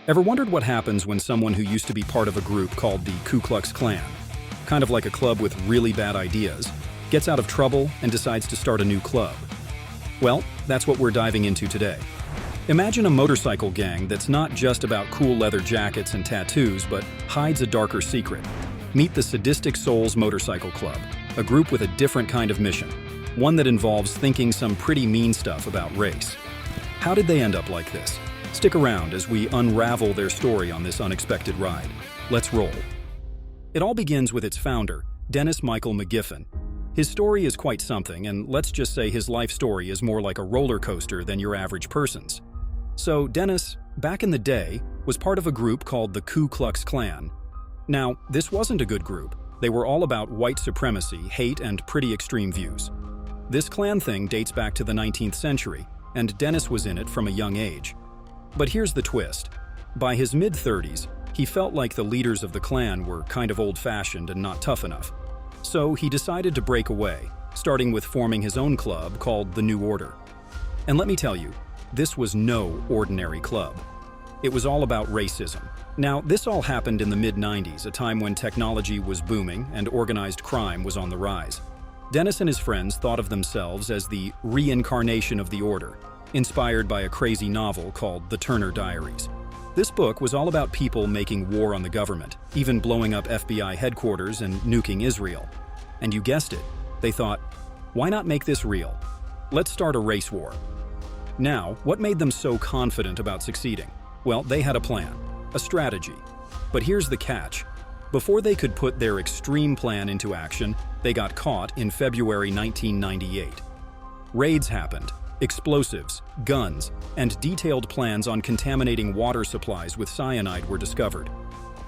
Ever wondered what happens when someone who used to be part of a group called the Ku Klux Klan, kind of like a club with really bad ideas, gets out of trouble and decides to start a new club? Well, that's what we're diving into today. Imagine a motorcycle gang that's not just about cool leather jackets and tattoos, but hides a darker secret. Meet the Sadistic Souls Motorcycle Club, a group with a different kind of mission, one that involves thinking some pretty mean stuff about race. How did they end up like this? Stick around as we unravel their story on this unexpected ride. Let's roll. It all begins with its founder, Dennis Michael McGiffin. His story is quite something, and let's just say his life story is more like a roller coaster than your average person's. So Dennis, back in the day, was part of a group called the Ku Klux Klan. Now, this wasn't a good group. They were all about white supremacy, hate, and pretty extreme views. This Klan thing dates back to the 19th century, and Dennis was in it from a young age. But here's the twist. By his mid-30s, he felt like the leaders of the Klan were kind of old-fashioned and not tough enough. So he decided to break away, starting with forming his own club called the New Order. And let me tell you, this was no ordinary club. It was all about racism. Now, this all happened in the mid-90s, a time when technology was booming and organized crime was on the rise. Dennis and his friends thought of themselves as the reincarnation of the Order, inspired by a crazy novel called The Turner Diaries. This book was all about people making war on the government, even blowing up FBI headquarters and nuking Israel. And you guessed it, they thought, why not make this real? Let's start a race war. Now, what made them so confident about succeeding? Well, they had a plan, a strategy. But here's the catch. Before they could put their extreme plan into action, they got caught in February 1998. Raids happened, explosives, guns, and detailed plans on contaminating water supplies with cyanide were discovered.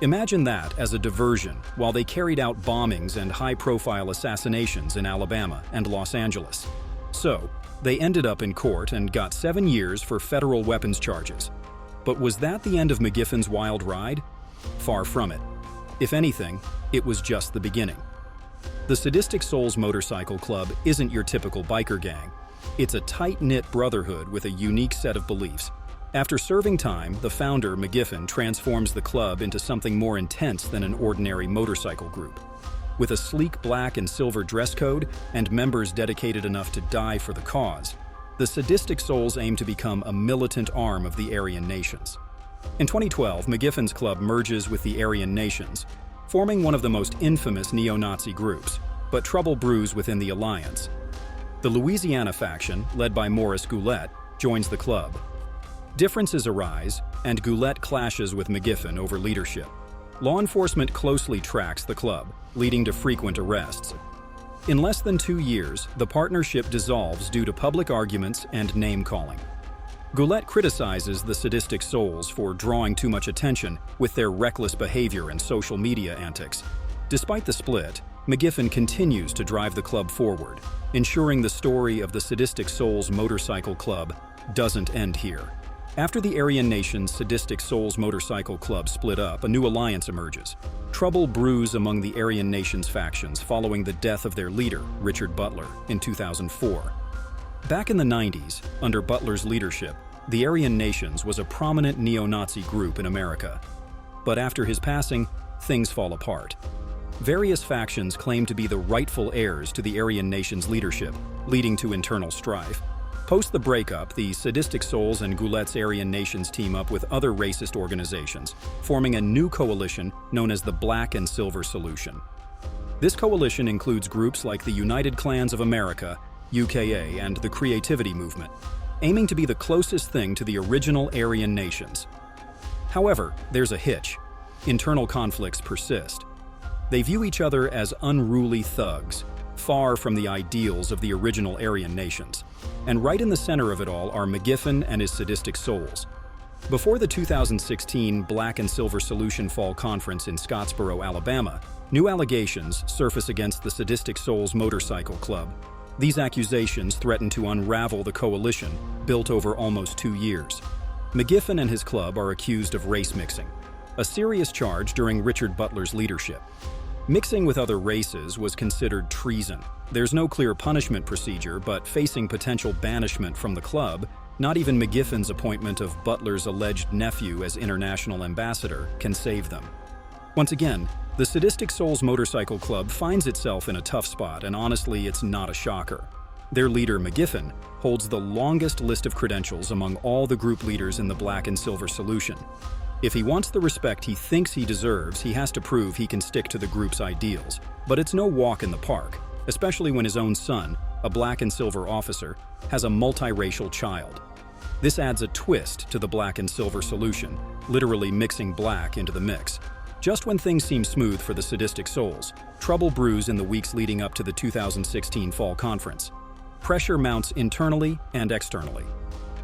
Imagine that as a diversion while they carried out bombings and high-profile assassinations in Alabama and Los Angeles. So, they ended up in court and got 7 years for federal weapons charges. But was that the end of McGiffin's wild ride? Far from it. If anything, it was just the beginning. The Sadistic Souls Motorcycle Club isn't your typical biker gang. It's a tight-knit brotherhood with a unique set of beliefs. After serving time, the founder, McGiffin, transforms the club into something more intense than an ordinary motorcycle group. With a sleek black and silver dress code and members dedicated enough to die for the cause, the Sadistic Souls aim to become a militant arm of the Aryan Nations. In 2012, McGiffin's club merges with the Aryan Nations, forming one of the most infamous neo-Nazi groups, but trouble brews within the alliance. The Louisiana faction, led by Maurice Goulet, joins the club. Differences arise, and Goulet clashes with McGiffin over leadership. Law enforcement closely tracks the club, leading to frequent arrests. In less than 2 years, the partnership dissolves due to public arguments and name-calling. Goulet criticizes the Sadistic Souls for drawing too much attention with their reckless behavior and social media antics. Despite the split, McGiffin continues to drive the club forward, ensuring the story of the Sadistic Souls Motorcycle Club doesn't end here. After the Aryan Nations Sadistic Souls Motorcycle Club split up, a new alliance emerges. Trouble brews among the Aryan Nations factions following the death of their leader, Richard Butler, in 2004. Back in the 90s, under Butler's leadership, the Aryan Nations was a prominent neo-Nazi group in America. But after his passing, things fall apart. Various factions claim to be the rightful heirs to the Aryan Nations leadership, leading to internal strife. Post the breakup, the Sadistic Souls and Goulet's Aryan Nations team up with other racist organizations, forming a new coalition known as the Black and Silver Solution. This coalition includes groups like the United Klans of America, UKA, and the Creativity Movement, aiming to be the closest thing to the original Aryan Nations. However, there's a hitch. Internal conflicts persist. They view each other as unruly thugs, far from the ideals of the original Aryan Nations. And right in the center of it all are McGiffin and his Sadistic Souls. Before the 2016 Black and Silver Solution Fall Conference in Scottsboro, Alabama, new allegations surface against the Sadistic Souls Motorcycle Club. These accusations threaten to unravel the coalition, built over almost 2 years. McGiffin and his club are accused of race mixing, a serious charge during Richard Butler's leadership. Mixing with other races was considered treason. There's no clear punishment procedure, but facing potential banishment from the club Not even McGiffen's appointment of Butler's alleged nephew as international ambassador can save them. Once again, the Sadistic Souls Motorcycle Club finds itself in a tough spot, and honestly, it's not a shocker. Their leader, McGiffen, holds the longest list of credentials among all the group leaders in the Black and Silver Solution. If he wants the respect he thinks he deserves, he has to prove he can stick to the group's ideals. But it's no walk in the park, especially when his own son, a Black and Silver officer, has a multiracial child. This adds a twist to the Black and Silver Solution, literally mixing black into the mix. Just when things seem smooth for the Sadistic Souls, trouble brews in the weeks leading up to the 2016 Fall Conference. Pressure mounts internally and externally.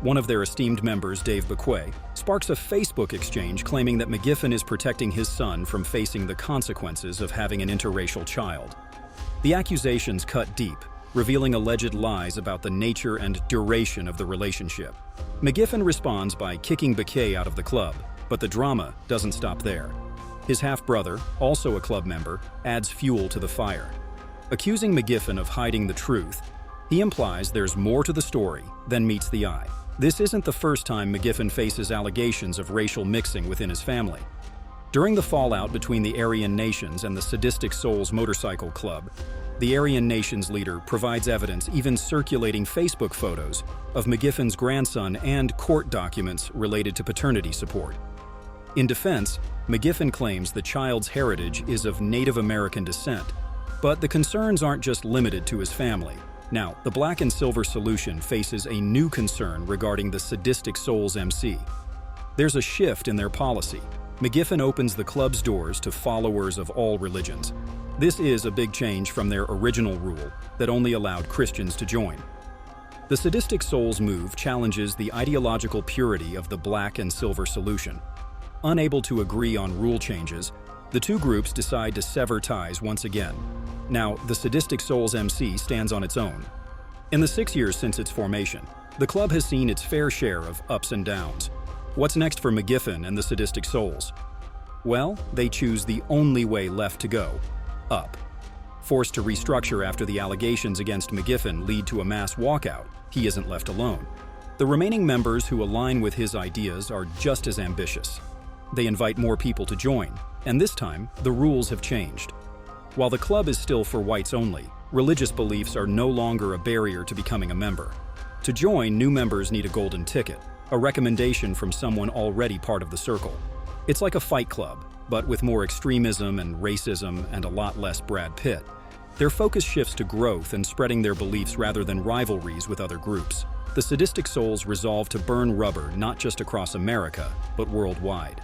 One of their esteemed members, Dave Bequet, sparks a Facebook exchange claiming that McGiffen is protecting his son from facing the consequences of having an interracial child. The accusations cut deep, revealing alleged lies about the nature and duration of the relationship. McGiffen responds by kicking Bequet out of the club, but the drama doesn't stop there. His half-brother, also a club member, adds fuel to the fire. Accusing McGiffen of hiding the truth, he implies there's more to the story than meets the eye. This isn't the first time McGiffen faces allegations of racial mixing within his family. During the fallout between the Aryan Nations and the Sadistic Souls Motorcycle Club, the Aryan Nations leader provides evidence, even circulating Facebook photos, of McGiffen's grandson and court documents related to paternity support. In defense, McGiffen claims the child's heritage is of Native American descent, but the concerns aren't just limited to his family. Now, the Black and Silver Solution faces a new concern regarding the Sadistic Souls MC. There's a shift in their policy. McGiffen opens the club's doors to followers of all religions. This is a big change from their original rule that only allowed Christians to join. The Sadistic Souls move challenges the ideological purity of the Black and Silver Solution. Unable to agree on rule changes, the two groups decide to sever ties once again. Now, the Sadistic Souls MC stands on its own. In the 6 years since its formation, the club has seen its fair share of ups and downs. What's next for McGiffen and the Sadistic Souls? Well, they choose the only way left to go: up. Forced to restructure after the allegations against McGiffen lead to a mass walkout, he isn't left alone. The remaining members who align with his ideas are just as ambitious. They invite more people to join, and this time, the rules have changed. While the club is still for whites only, religious beliefs are no longer a barrier to becoming a member. To join, new members need a golden ticket, a recommendation from someone already part of the circle. It's like a fight club, but with more extremism and racism and a lot less Brad Pitt. Their focus shifts to growth and spreading their beliefs rather than rivalries with other groups. The Sadistic Souls resolve to burn rubber not just across America, but worldwide.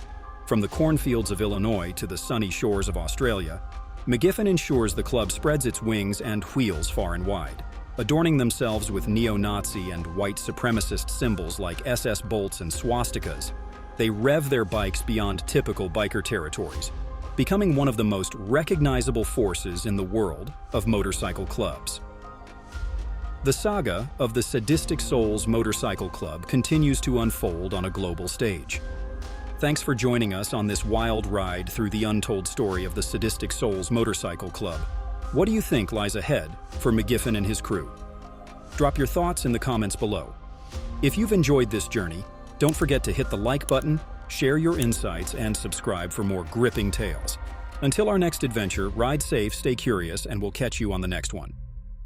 From the cornfields of Illinois to the sunny shores of Australia, McGiffen ensures the club spreads its wings and wheels far and wide. Adorning themselves with neo-Nazi and white supremacist symbols like SS bolts and swastikas, they rev their bikes beyond typical biker territories, becoming one of the most recognizable forces in the world of motorcycle clubs. The saga of the Sadistic Souls Motorcycle Club continues to unfold on a global stage. Thanks for joining us on this wild ride through the untold story of the Sadistic Souls Motorcycle Club. What do you think lies ahead for McGiffen and his crew? Drop your thoughts in the comments below. If you've enjoyed this journey, don't forget to hit the like button, share your insights, and subscribe for more gripping tales. Until our next adventure, ride safe, stay curious, and we'll catch you on the next one.